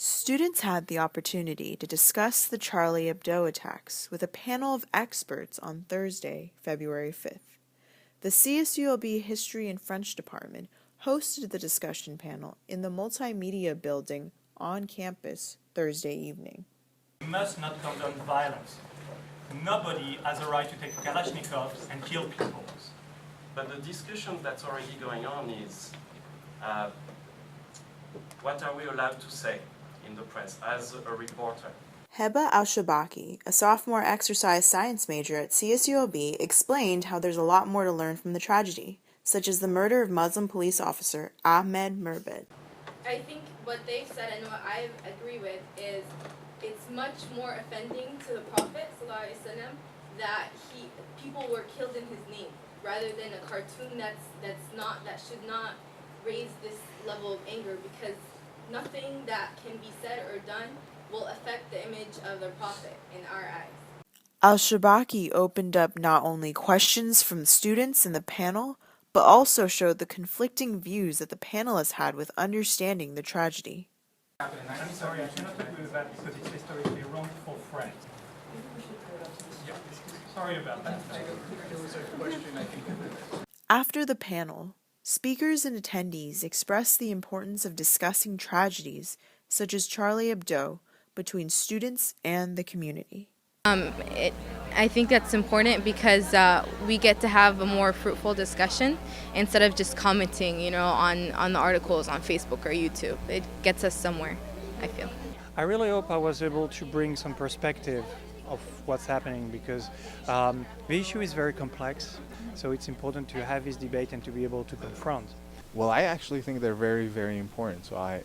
Students had the opportunity to discuss the Charlie Hebdo attacks with a panel of experts on Thursday, February 5th. The CSULB History and French Department hosted the discussion panel in the Multimedia Building on campus Thursday evening. We must not condone violence. Nobody has a right to take a Kalashnikov and kill people. But the discussion that's already going on is what are we allowed to say in the press as a reporter? Hedbo al-Shabaki, a sophomore exercise science major at CSULB, explained how there's a lot more to learn from the tragedy, such as the murder of Muslim police officer Ahmed Mirbed. I think what they've said and what I agree with is it's much more offending to the Prophet ﷺ that people were killed in his name, rather than a cartoon that should not raise this level of anger, because nothing that can be said or done will affect the image of the Prophet in our eyes. Al-Shabaki opened up not only questions from students in the panel, but also showed the conflicting views that the panelists had with understanding the tragedy. I'm sorry, I cannot agree with that because it's historically wrong for France. Yeah, sorry about that. There was a question, I think. After the panel, speakers and attendees expressed the importance of discussing tragedies such as Charlie Hebdo between students and the community. I think that's important because we get to have a more fruitful discussion instead of just commenting, on the articles on Facebook or YouTube. It gets us somewhere, I feel. I really hope I was able to bring some perspective of what's happening because the issue is very complex, so it's important to have this debate and to be able to confront. Well, I actually think they're very, very important. So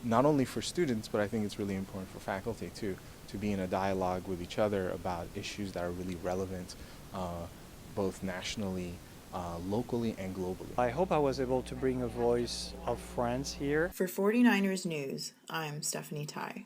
not only for students, but I think it's really important for faculty too, to be in a dialogue with each other about issues that are really relevant, both nationally, locally, and globally. I hope I was able to bring a voice of France here. For 49ers News, I'm Stephanie Tai.